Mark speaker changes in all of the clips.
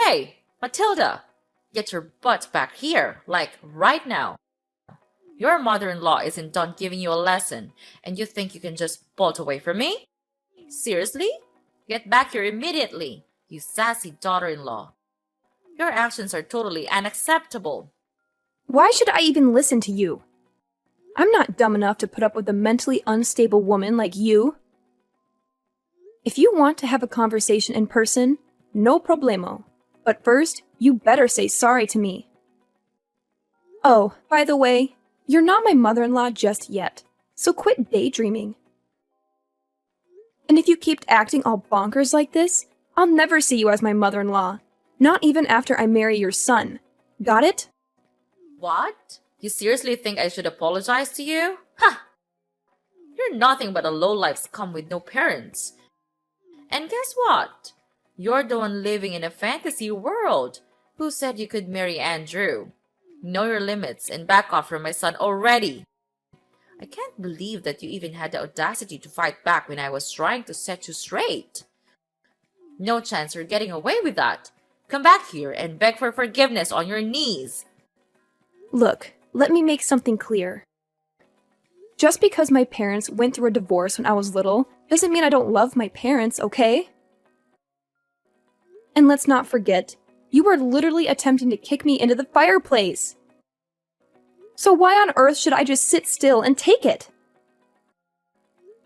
Speaker 1: Hey, Matilda, get your butt back here, like right now. Your mother-in-law isn't done giving you a lesson, and you think you can just bolt away from me? Seriously? Get back here immediately, you sassy daughter-in-law. Your actions are totally unacceptable.
Speaker 2: Why should I even listen to you? I'm not dumb enough to put up with a mentally unstable woman like you. If you want to have a conversation in person, no problemo. But first, you better say sorry to me. Oh, by the way, you're not my mother-in-law just yet, so quit daydreaming. And if you keep acting all bonkers like this, I'll never see you as my mother-in-law, not even after I marry your son. Got it?
Speaker 1: What? You seriously think I should apologize to you? Ha! You're nothing but a lowlife scum with no parents. And guess what? You're the one living in a fantasy world. Who said you could marry Andrew? Know your limits and back off from my son already. I can't believe that you even had the audacity to fight back when I was trying to set you straight. No chance you're getting away with that. Come back here and beg for forgiveness on your knees.
Speaker 2: Look, let me make something clear. Just because my parents went through a divorce when I was little doesn't mean I don't love my parents, okay? And let's not forget, you were literally attempting to kick me into the fireplace. So why on earth should I just sit still and take it?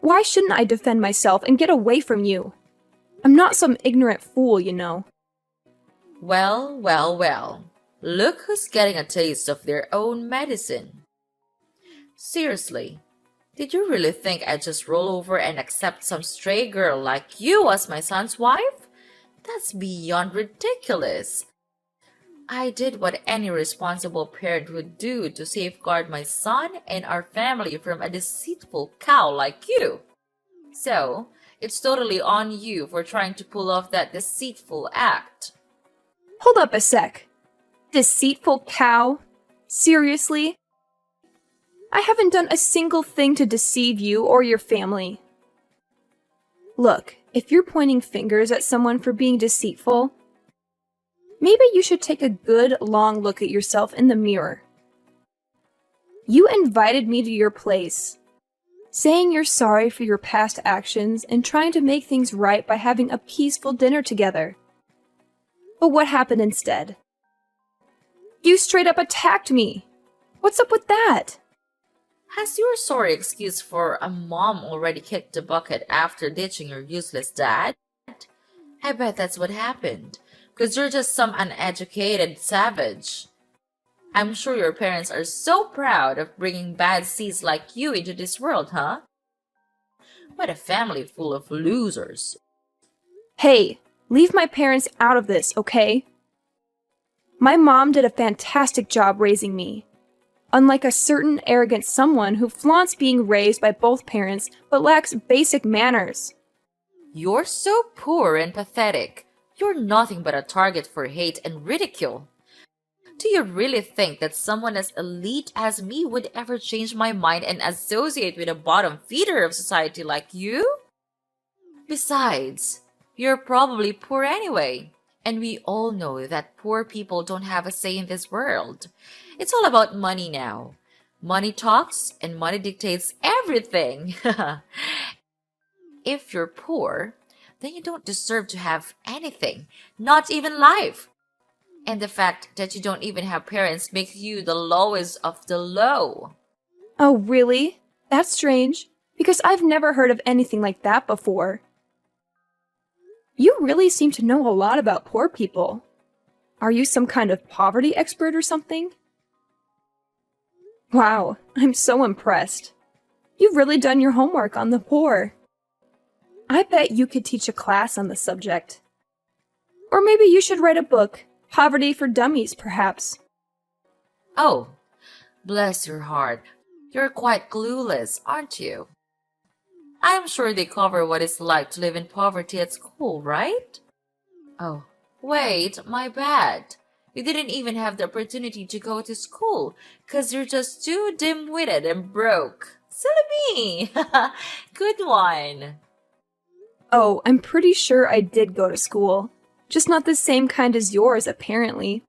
Speaker 2: Why shouldn't I defend myself and get away from you? I'm not some ignorant fool, you know.
Speaker 1: Well, well, well. Look who's getting a taste of their own medicine. Seriously, did you really think I'd just roll over and accept some stray girl like you as my son's wife? That's beyond ridiculous. I did what any responsible parent would do to safeguard my son and our family from a deceitful cow like you. So, it's totally on you for trying to pull off that deceitful act.
Speaker 2: Hold up a sec. Deceitful cow? Seriously? I haven't done a single thing to deceive you or your family. Look, if you're pointing fingers at someone for being deceitful, maybe you should take a good, long look at yourself in the mirror. You invited me to your place, saying you're sorry for your past actions and trying to make things right by having a peaceful dinner together. But what happened instead? You straight up attacked me. What's up with that?
Speaker 1: Has your sorry excuse for a mom already kicked the bucket after ditching your useless dad? I bet that's what happened. Because you're just some uneducated savage. I'm sure your parents are so proud of bringing bad seeds like you into this world, huh? What a family full of losers.
Speaker 2: Hey, leave my parents out of this, okay? My mom did a fantastic job raising me. Unlike a certain arrogant someone who flaunts being raised by both parents but lacks basic manners.
Speaker 1: You're so poor and pathetic. You're nothing but a target for hate and ridicule. Do you really think that someone as elite as me would ever change my mind and associate with a bottom feeder of society like you? Besides, you're probably poor anyway, and we all know that poor people don't have a say in this world. It's all about money now. Money talks and money dictates everything. If you're poor, then you don't deserve to have anything, not even life. And the fact that you don't even have parents makes you the lowest of the low.
Speaker 2: Oh, really? That's strange, because I've never heard of anything like that before. You really seem to know a lot about poor people. Are you some kind of poverty expert or something? Wow, I'm so impressed. You've really done your homework on the poor. I bet you could teach a class on the subject. Or maybe you should write a book, Poverty for Dummies, perhaps.
Speaker 1: Oh, bless your heart. You're quite clueless, aren't you? I'm sure they cover what it's like to live in poverty at school, right? Oh, wait, my bad. You didn't even have the opportunity to go to school because you're just too dim-witted and broke. Silly me! Good one.
Speaker 2: Oh, I'm pretty sure I did go to school. Just not the same kind as yours, apparently.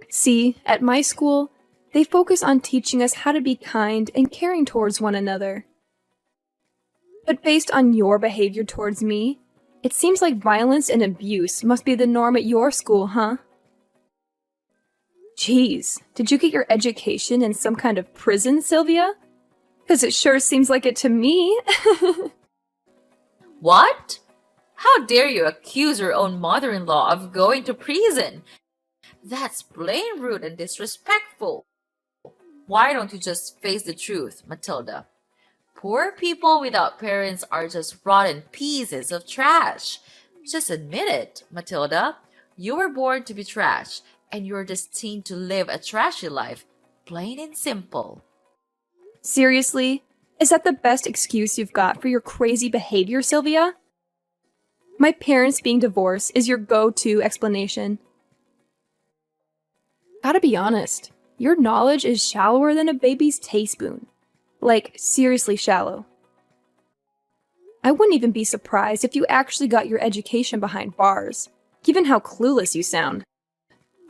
Speaker 2: See, at my school, they focus on teaching us how to be kind and caring towards one another. But based on your behavior towards me, it seems like violence and abuse must be the norm at your school, huh? Geez, did you get your education in some kind of prison, Sylvia? 'Cause it sure seems like it to me.
Speaker 1: What? How dare you accuse your own mother-in-law of going to prison? That's plain rude and disrespectful. Why don't you just face the truth, Matilda? Poor people without parents are just rotten pieces of trash. Just admit it, Matilda. You were born to be trash, and you're destined to live a trashy life, plain and simple.
Speaker 2: Seriously? Is that the best excuse you've got for your crazy behavior, Sylvia? My parents being divorced is your go-to explanation. Gotta be honest, your knowledge is shallower than a baby's teaspoon. Like, seriously shallow. I wouldn't even be surprised if you actually got your education behind bars, given how clueless you sound.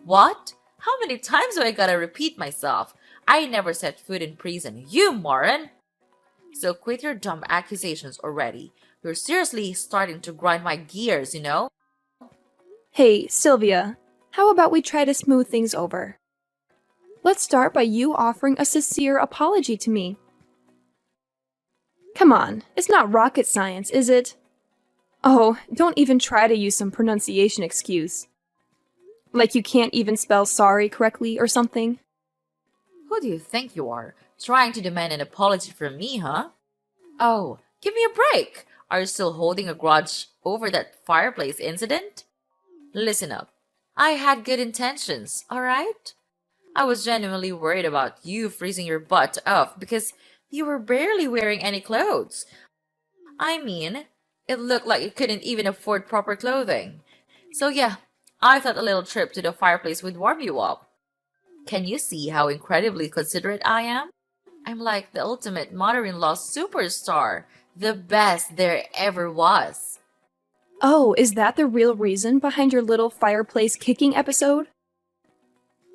Speaker 1: What? How many times do I gotta repeat myself? I never set foot in prison, you moron! So quit your dumb accusations already. You're seriously starting to grind my gears, you know?
Speaker 2: Hey, Sylvia, how about we try to smooth things over? Let's start by you offering a sincere apology to me. Come on, it's not rocket science, is it? Oh, don't even try to use some pronunciation excuse. Like you can't even spell sorry correctly or something.
Speaker 1: Who do you think you are? Trying to demand an apology from me, huh? Oh, give me a break! Are you still holding a grudge over that fireplace incident? Listen up. I had good intentions, alright? I was genuinely worried about you freezing your butt off because you were barely wearing any clothes. I mean, it looked like you couldn't even afford proper clothing. So yeah, I thought a little trip to the fireplace would warm you up. Can you see how incredibly considerate I am? I'm like the ultimate mother-in-law superstar, the best there ever was.
Speaker 2: Oh, is that the real reason behind your little fireplace kicking episode?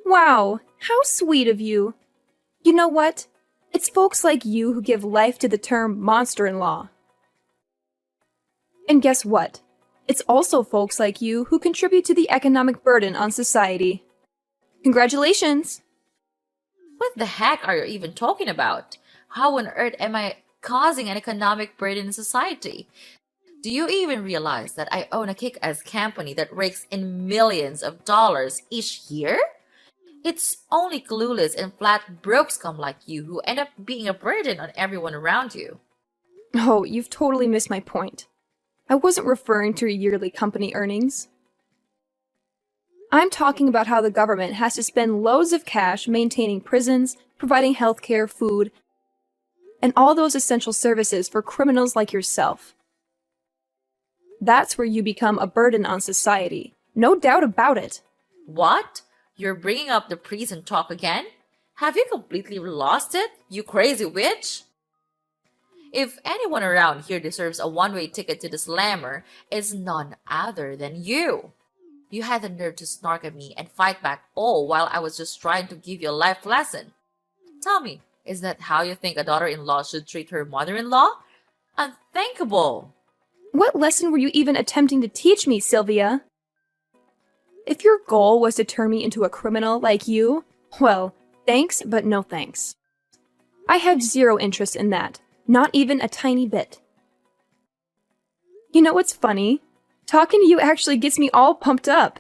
Speaker 2: Wow, how sweet of you. You know what? It's folks like you who give life to the term monster-in-law. And guess what? It's also folks like you who contribute to the economic burden on society. Congratulations!
Speaker 1: What the heck are you even talking about? How on earth am I causing an economic burden in society? Do you even realize that I own a kick-ass company that rakes in millions of dollars each year? It's only clueless and flat broke scum like you who end up being a burden on everyone around you.
Speaker 2: Oh, you've totally missed my point. I wasn't referring to your yearly company earnings. I'm talking about how the government has to spend loads of cash maintaining prisons, providing healthcare, food, and all those essential services for criminals like yourself. That's where you become a burden on society. No doubt about it.
Speaker 1: What? You're bringing up the prison talk again? Have you completely lost it, you crazy witch? If anyone around here deserves a one-way ticket to the slammer, it's none other than you. You had the nerve to snark at me and fight back all while I was just trying to give you a life lesson. Tell me, is that how you think a daughter-in-law should treat her mother-in-law? Unthinkable!
Speaker 2: What lesson were you even attempting to teach me, Sylvia? If your goal was to turn me into a criminal like you, well, thanks, but no thanks. I have zero interest in that, not even a tiny bit. You know what's funny? Talking to you actually gets me all pumped up.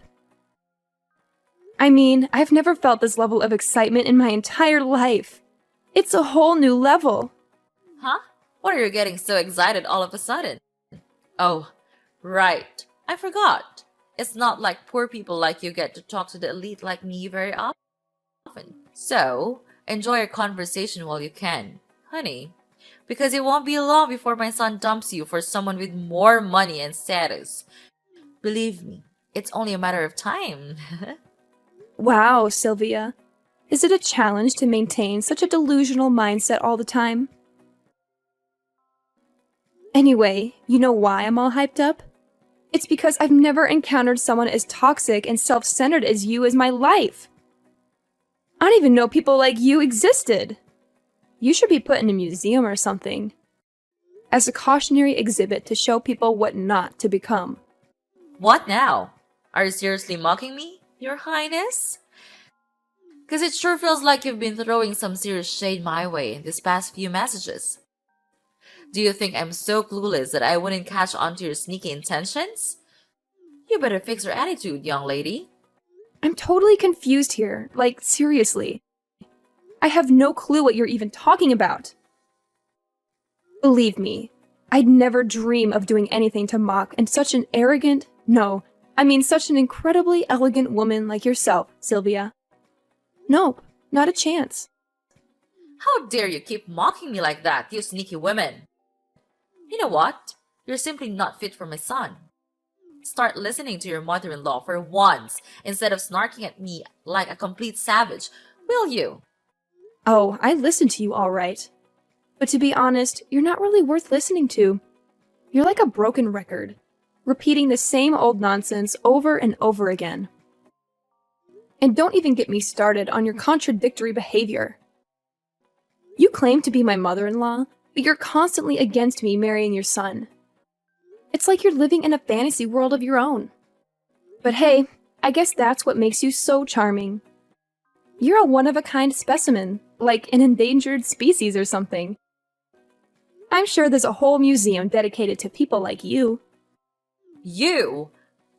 Speaker 2: I mean, I've never felt this level of excitement in my entire life. It's a whole new level.
Speaker 1: Huh? What are you getting so excited all of a sudden? Oh, right. I forgot. It's not like poor people like you get to talk to the elite like me very often. So, enjoy your conversation while you can, honey. Because it won't be long before my son dumps you for someone with more money and status. Believe me, it's only a matter of time.
Speaker 2: Wow, Sylvia. Is it a challenge to maintain such a delusional mindset all the time? Anyway, you know why I'm all hyped up? It's because I've never encountered someone as toxic and self-centered as you as my life. I don't even know people like you existed. You should be put in a museum or something, as a cautionary exhibit to show people what not to become.
Speaker 1: What now? Are you seriously mocking me, Your Highness? Because it sure feels like you've been throwing some serious shade my way in these past few messages. Do you think I'm so clueless that I wouldn't catch on to your sneaky intentions? You better fix your attitude, young lady.
Speaker 2: I'm totally confused here, like seriously. I have no clue what you're even talking about. Believe me, I'd never dream of doing anything to mock and such an arrogant, such an incredibly elegant woman like yourself, Sylvia. Nope, not a chance.
Speaker 1: How dare you keep mocking me like that, you sneaky women? You know what? You're simply not fit for my son. Start listening to your mother-in-law for once instead of snarking at me like a complete savage, will you?
Speaker 2: Oh, I listen to you all right. But to be honest, you're not really worth listening to. You're like a broken record, repeating the same old nonsense over and over again. And don't even get me started on your contradictory behavior. You claim to be my mother-in-law, but you're constantly against me marrying your son. It's like you're living in a fantasy world of your own. But hey, I guess that's what makes you so charming. You're a one-of-a-kind specimen, like an endangered species or something. I'm sure there's a whole museum dedicated to people like you.
Speaker 1: You?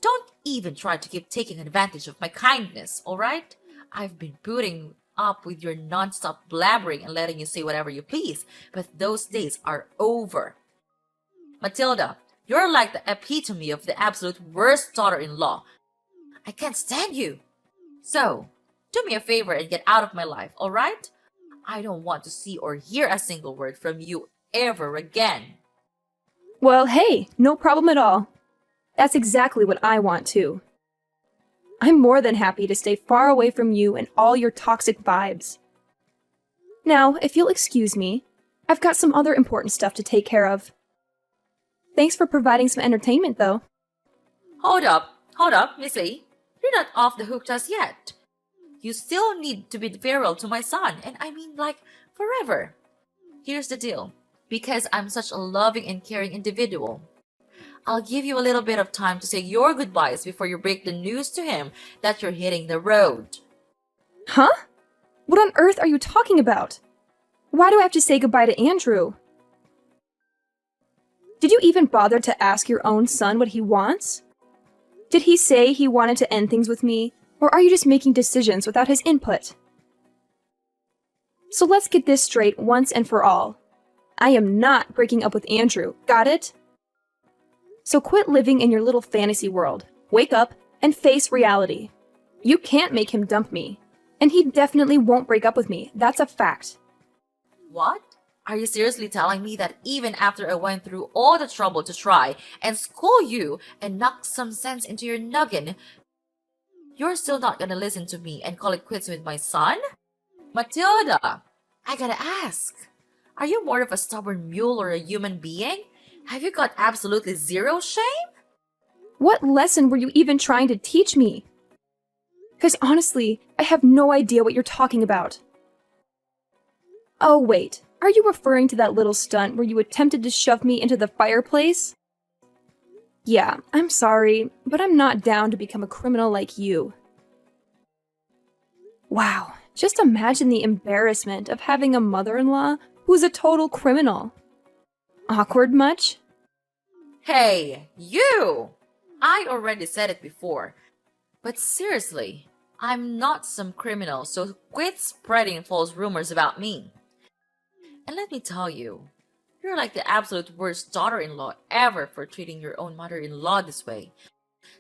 Speaker 1: Don't even try to keep taking advantage of my kindness, alright? I've been putting up with your non-stop blabbering and letting you say whatever you please, but those days are over. Matilda, you're like the epitome of the absolute worst daughter-in-law. I can't stand you. So, do me a favor and get out of my life, alright? I don't want to see or hear a single word from you ever again.
Speaker 2: Well, hey, no problem at all. That's exactly what I want too. I'm more than happy to stay far away from you and all your toxic vibes. Now, if you'll excuse me, I've got some other important stuff to take care of. Thanks for providing some entertainment, though.
Speaker 1: Hold up, Missy. You're not off the hook just yet. You still need to be farewell to my son, and I mean like forever. Here's the deal. Because I'm such a loving and caring individual, I'll give you a little bit of time to say your goodbyes before you break the news to him that you're hitting the road.
Speaker 2: Huh? What on earth are you talking about? Why do I have to say goodbye to Andrew? Did you even bother to ask your own son what he wants? Did he say he wanted to end things with me, or are you just making decisions without his input? So let's get this straight once and for all. I am not breaking up with Andrew, got it? So quit living in your little fantasy world, wake up, and face reality. You can't make him dump me, and he definitely won't break up with me, that's a fact.
Speaker 1: What? Are you seriously telling me that even after I went through all the trouble to try and school you and knock some sense into your noggin, you're still not gonna listen to me and call it quits with my son? Matilda, I gotta ask, are you more of a stubborn mule or a human being? Have you got absolutely zero shame?
Speaker 2: What lesson were you even trying to teach me? Because honestly, I have no idea what you're talking about. Oh wait, are you referring to that little stunt where you attempted to shove me into the fireplace? Yeah, I'm sorry, but I'm not down to become a criminal like you. Wow, just imagine the embarrassment of having a mother-in-law who's a total criminal. Awkward much?
Speaker 1: Hey, you! I already said it before. But seriously, I'm not some criminal, so quit spreading false rumors about me. And let me tell you, you're like the absolute worst daughter-in-law ever for treating your own mother-in-law this way.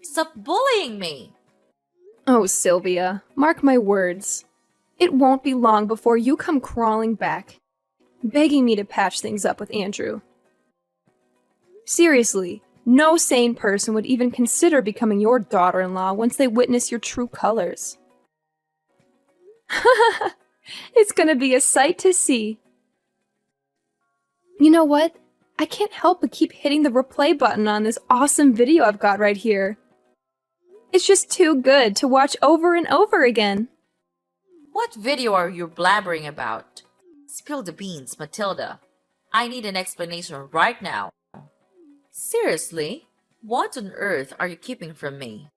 Speaker 1: Stop bullying me!
Speaker 2: Oh, Sylvia, mark my words. It won't be long before you come crawling back, begging me to patch things up with Andrew. Seriously, no sane person would even consider becoming your daughter-in-law once they witness your true colors. It's gonna be a sight to see. You know what? I can't help but keep hitting the replay button on this awesome video I've got right here. It's just too good to watch over and over again.
Speaker 1: What video are you blabbering about? Spill the beans, Matilda. I need an explanation right now. Seriously? What on earth are you keeping from me?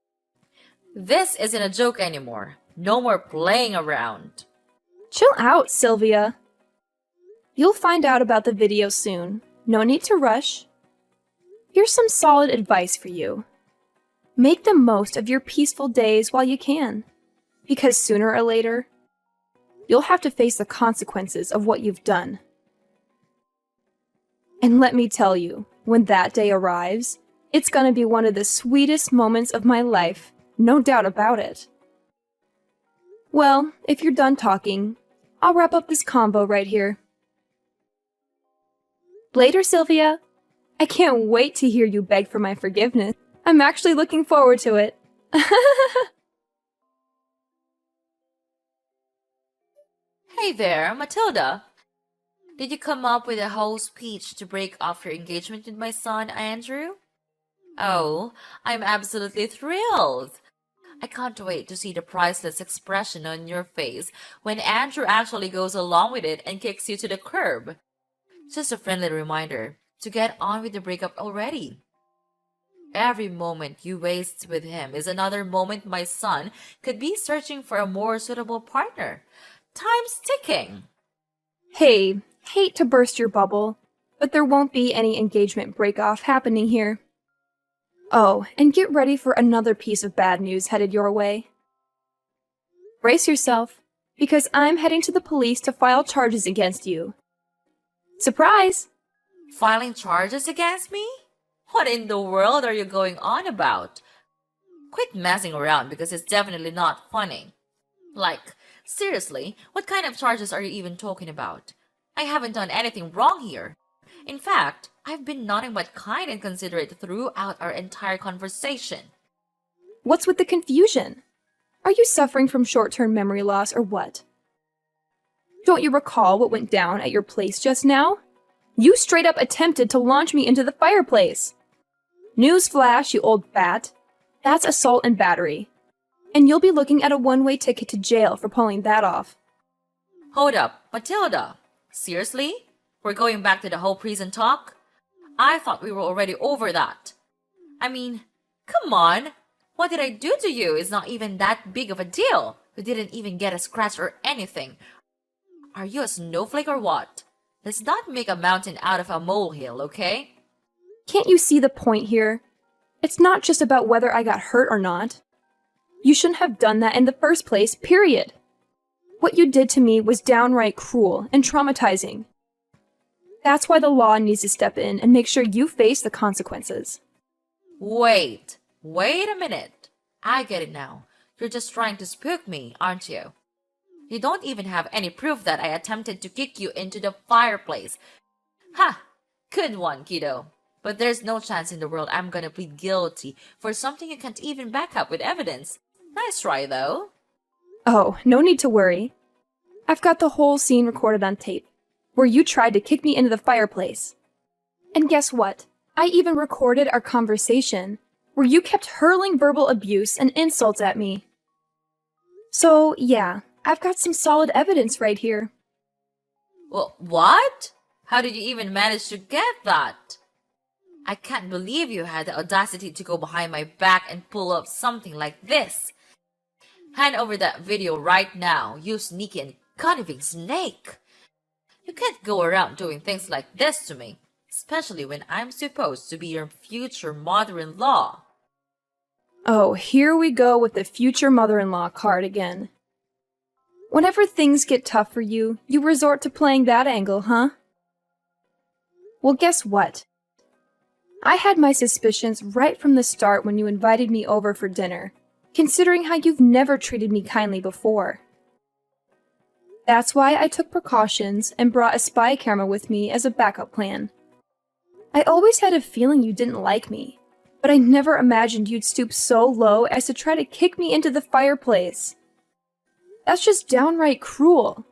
Speaker 1: This isn't a joke anymore. No more playing around.
Speaker 2: Chill out, Sylvia. You'll find out about the video soon. No need to rush. Here's some solid advice for you. Make the most of your peaceful days while you can, because sooner or later, you'll have to face the consequences of what you've done. And let me tell you, when that day arrives, it's gonna be one of the sweetest moments of my life, no doubt about it. Well, if you're done talking, I'll wrap up this convo right here. Later, Sylvia. I can't wait to hear you beg for my forgiveness. I'm actually looking forward to it.
Speaker 1: Hey there, Matilda. Did you come up with a whole speech to break off your engagement with my son, Andrew? Oh, I'm absolutely thrilled. I can't wait to see the priceless expression on your face when Andrew actually goes along with it and kicks you to the curb. Just a friendly reminder to get on with the breakup already. Every moment you waste with him is another moment my son could be searching for a more suitable partner. Time's ticking.
Speaker 2: Hey, hate to burst your bubble, but there won't be any engagement break-off happening here. Oh, and get ready for another piece of bad news headed your way. Brace yourself, because I'm heading to the police to file charges against you. Surprise!
Speaker 1: Filing charges against me? What in the world are you going on about? Quit messing around because it's definitely not funny. Like, seriously, what kind of charges are you even talking about? I haven't done anything wrong here. In fact, I've been nothing but kind and considerate throughout our entire conversation.
Speaker 2: What's with the confusion? Are you suffering from short-term memory loss or what? Don't you recall what went down at your place just now? You straight up attempted to launch me into the fireplace. Newsflash, you old bat. That's assault and battery. And you'll be looking at a one-way ticket to jail for pulling that off.
Speaker 1: Hold up, Matilda. Seriously? We're going back to the whole prison talk? I thought we were already over that. I mean, come on. What did I do to you is not even that big of a deal. You didn't even get a scratch or anything. Are you a snowflake or what? Let's not make a mountain out of a molehill, okay?
Speaker 2: Can't you see the point here? It's not just about whether I got hurt or not. You shouldn't have done that in the first place, period. What you did to me was downright cruel and traumatizing. That's why the law needs to step in and make sure you face the consequences.
Speaker 1: Wait a minute. I get it now. You're just trying to spook me, aren't you? You don't even have any proof that I attempted to kick you into the fireplace. Ha! Good one, kiddo. But there's no chance in the world I'm gonna plead guilty for something you can't even back up with evidence. Nice try, though.
Speaker 2: Oh, no need to worry. I've got the whole scene recorded on tape, where you tried to kick me into the fireplace. And guess what? I even recorded our conversation, where you kept hurling verbal abuse and insults at me. So, yeah, I've got some solid evidence right here.
Speaker 1: Well, what? How did you even manage to get that? I can't believe you had the audacity to go behind my back and pull up something like this. Hand over that video right now, you sneaky and conniving snake. You can't go around doing things like this to me, especially when I'm supposed to be your future mother-in-law.
Speaker 2: Oh, here we go with the future mother-in-law card again. Whenever things get tough for you, you resort to playing that angle, huh? Well, guess what? I had my suspicions right from the start when you invited me over for dinner, considering how you've never treated me kindly before. That's why I took precautions and brought a spy camera with me as a backup plan. I always had a feeling you didn't like me, but I never imagined you'd stoop so low as to try to kick me into the fireplace. That's just downright cruel.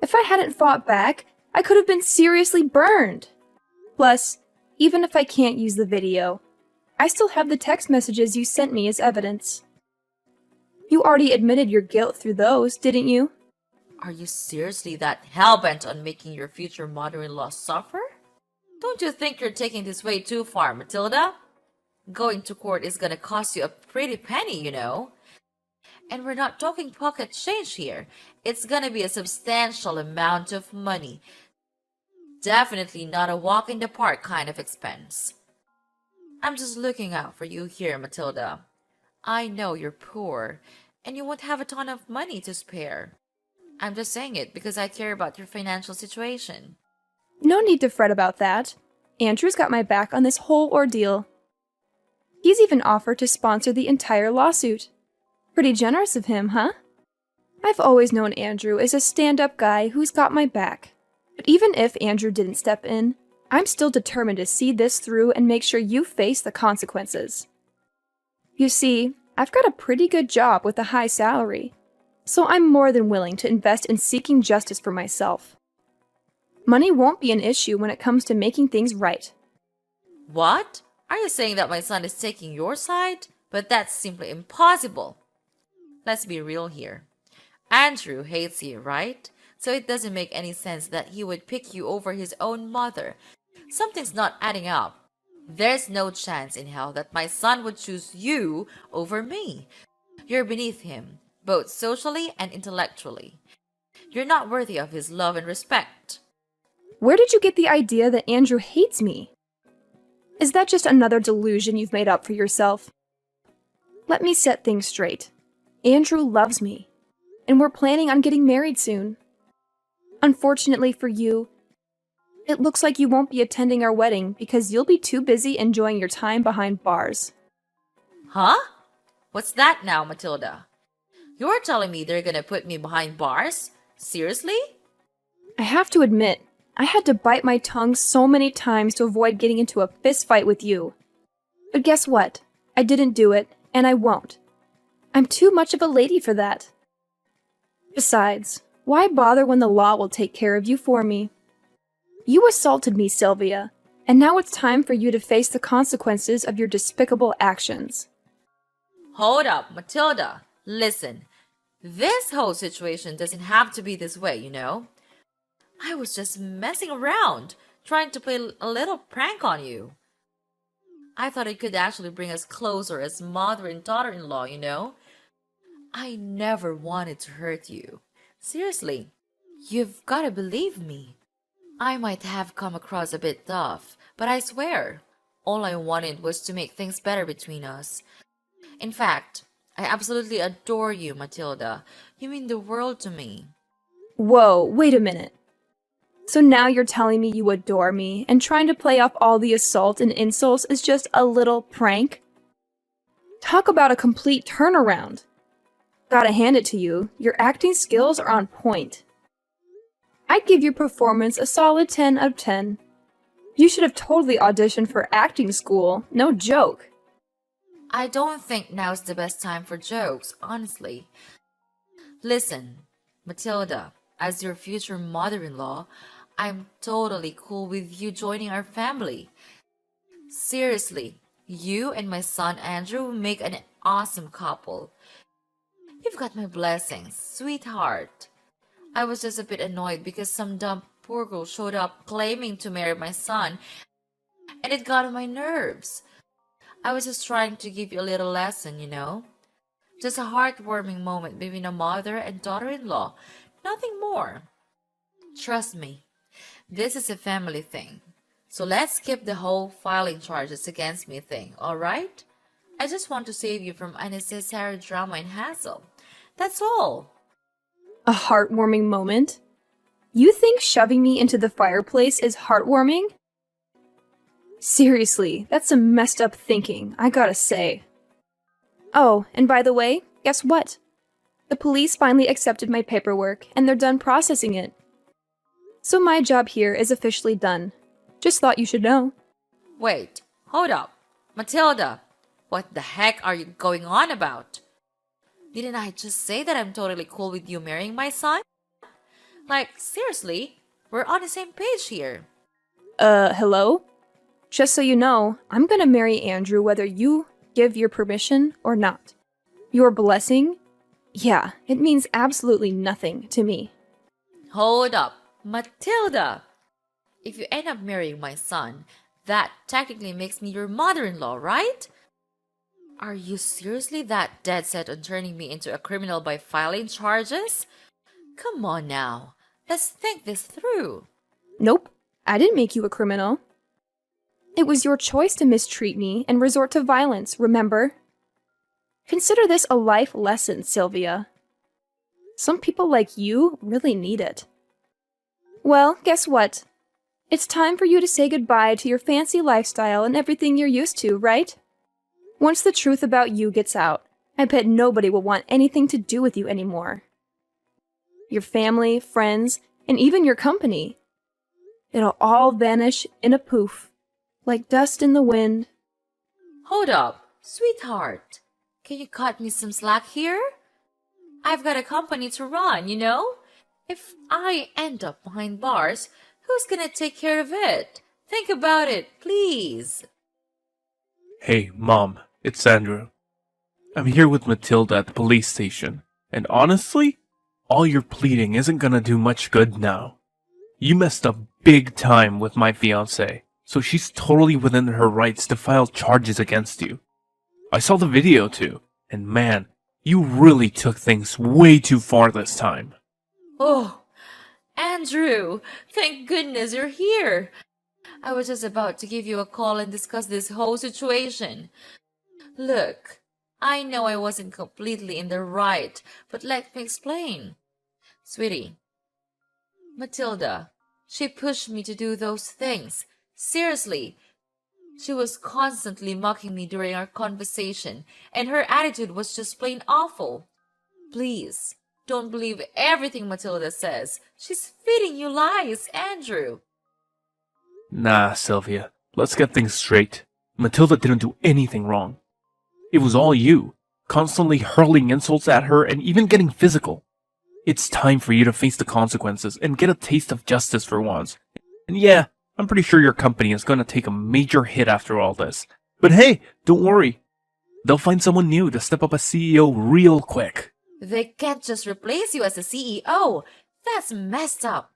Speaker 2: If I hadn't fought back, I could have been seriously burned. Plus, even if I can't use the video, I still have the text messages you sent me as evidence. You already admitted your guilt through those, didn't you?
Speaker 1: Are you seriously that hell-bent on making your future mother-in-law suffer? Don't you think you're taking this way too far, Matilda? Going to court is gonna cost you a pretty penny, you know. And we're not talking pocket change here. It's gonna be a substantial amount of money. Definitely not a walk in the park kind of expense. I'm just looking out for you here, Matilda. I know you're poor, and you won't have a ton of money to spare. I'm just saying it because I care about your financial situation.
Speaker 2: No need to fret about that. Andrew's got my back on this whole ordeal. He's even offered to sponsor the entire lawsuit. Pretty generous of him, huh? I've always known Andrew as a stand-up guy who's got my back. But even if Andrew didn't step in, I'm still determined to see this through and make sure you face the consequences. You see, I've got a pretty good job with a high salary, so I'm more than willing to invest in seeking justice for myself. Money won't be an issue when it comes to making things right.
Speaker 1: What? Are you saying that my son is taking your side? But that's simply impossible. Let's be real here. Andrew hates you, right? So it doesn't make any sense that he would pick you over his own mother. Something's not adding up. There's no chance in hell that my son would choose you over me. You're beneath him, both socially and intellectually. You're not worthy of his love and respect.
Speaker 2: Where did you get the idea that Andrew hates me? Is that just another delusion you've made up for yourself? Let me set things straight. Andrew loves me, and we're planning on getting married soon. Unfortunately for you, it looks like you won't be attending our wedding because you'll be too busy enjoying your time behind bars.
Speaker 1: Huh? What's that now, Matilda? You're telling me they're gonna put me behind bars? Seriously?
Speaker 2: I have to admit, I had to bite my tongue so many times to avoid getting into a fist fight with you. But guess what? I didn't do it, and I won't. I'm too much of a lady for that. Besides, why bother when the law will take care of you for me? You assaulted me, Sylvia, and now it's time for you to face the consequences of your despicable actions.
Speaker 1: Hold up, Matilda. Listen, this whole situation doesn't have to be this way, you know? I was just messing around, trying to play a little prank on you. I thought it could actually bring us closer as mother and daughter-in-law, you know? I never wanted to hurt you. Seriously, you've gotta believe me. I might have come across a bit tough, but I swear, all I wanted was to make things better between us. In fact, I absolutely adore you, Matilda. You mean the world to me.
Speaker 2: Whoa, wait a minute. So now you're telling me you adore me, and trying to play off all the assault and insults is just a little prank? Talk about a complete turnaround. Gotta hand it to you, your acting skills are on point. I'd give your performance a solid 10 out of 10. You should have totally auditioned for acting school, no joke.
Speaker 1: I don't think now's the best time for jokes, honestly. Listen, Matilda, as your future mother-in-law, I'm totally cool with you joining our family. Seriously, you and my son Andrew make an awesome couple. You've got my blessings, sweetheart. I was just a bit annoyed because some dumb poor girl showed up claiming to marry my son, and it got on my nerves. I was just trying to give you a little lesson, you know? Just a heartwarming moment between a mother and daughter-in-law, nothing more. Trust me, this is a family thing. So let's skip the whole filing charges against me thing, alright? I just want to save you from unnecessary drama and hassle. That's all.
Speaker 2: A heartwarming moment? You think shoving me into the fireplace is heartwarming? Seriously, that's some messed up thinking, I gotta say. Oh, and by the way, guess what? The police finally accepted my paperwork, and they're done processing it. So my job here is officially done. Just thought you should know.
Speaker 1: Wait, hold up. Matilda, what the heck are you going on about? Didn't I just say that I'm totally cool with you marrying my son? Like, seriously, we're on the same page here.
Speaker 2: Hello? Just so you know, I'm gonna marry Andrew whether you give your permission or not. Your blessing? Yeah, it means absolutely nothing to me.
Speaker 1: Hold up, Matilda! If you end up marrying my son, that technically makes me your mother-in-law, right? Are you seriously that dead set on turning me into a criminal by filing charges? Come on now, let's think this through.
Speaker 2: Nope, I didn't make you a criminal. It was your choice to mistreat me and resort to violence, remember? Consider this a life lesson, Sylvia. Some people like you really need it. Well, guess what? It's time for you to say goodbye to your fancy lifestyle and everything you're used to, right? Once the truth about you gets out, I bet nobody will want anything to do with you anymore. Your family, friends, and even your company. It'll all vanish in a poof, like dust in the wind.
Speaker 1: Hold up, sweetheart. Can you cut me some slack here? I've got a company to run, you know? If I end up behind bars, who's gonna take care of it? Think about it, please.
Speaker 3: Hey, Mom, it's Andrew. I'm here with Matilda at the police station, and honestly, all your pleading isn't gonna do much good now. You messed up big time with my fiancée, so she's totally within her rights to file charges against you. I saw the video too, and man, you really took things way too far this time.
Speaker 1: Oh, Andrew, thank goodness you're here. I was just about to give you a call and discuss this whole situation. Look, I know I wasn't completely in the right, but let me explain. Sweetie, Matilda, she pushed me to do those things. Seriously, she was constantly mocking me during our conversation, and her attitude was just plain awful. Please, don't believe everything Matilda says. She's feeding you lies, Andrew.
Speaker 3: Nah, Sylvia, let's get things straight. Matilda didn't do anything wrong. It was all you, constantly hurling insults at her and even getting physical. It's time for you to face the consequences and get a taste of justice for once. And yeah, I'm pretty sure your company is going to take a major hit after all this. But hey, don't worry. They'll find someone new to step up as CEO real quick.
Speaker 1: They can't just replace you as the CEO. That's messed up.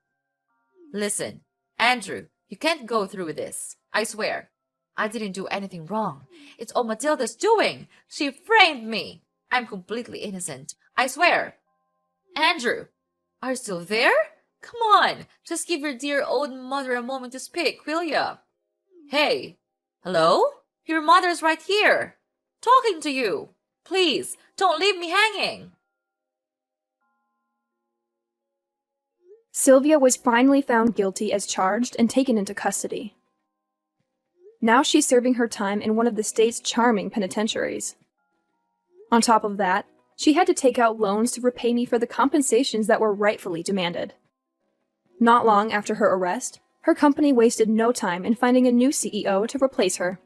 Speaker 1: Listen, Andrew, you can't go through with this. I swear. I didn't do anything wrong. It's all Matilda's doing. She framed me. I'm completely innocent. I swear. Andrew, are you still there? Come on, just give your dear old mother a moment to speak, will ya? Hey, hello? Your mother's right here. Talking to you. Please, don't leave me hanging.
Speaker 2: Sylvia was finally found guilty as charged and taken into custody. Now she's serving her time in one of the state's charming penitentiaries. On top of that, she had to take out loans to repay me for the compensations that were rightfully demanded. Not long after her arrest, her company wasted no time in finding a new CEO to replace her.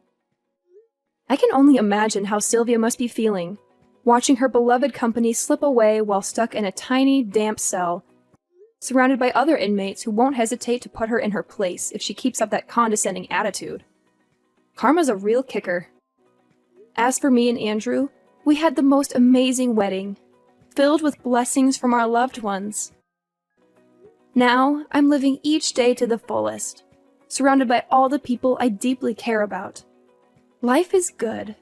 Speaker 2: I can only imagine how Sylvia must be feeling, watching her beloved company slip away while stuck in a tiny, damp cell, surrounded by other inmates who won't hesitate to put her in her place if she keeps up that condescending attitude. Karma's a real kicker. As for me and Andrew, we had the most amazing wedding, filled with blessings from our loved ones. Now, I'm living each day to the fullest, surrounded by all the people I deeply care about. Life is good.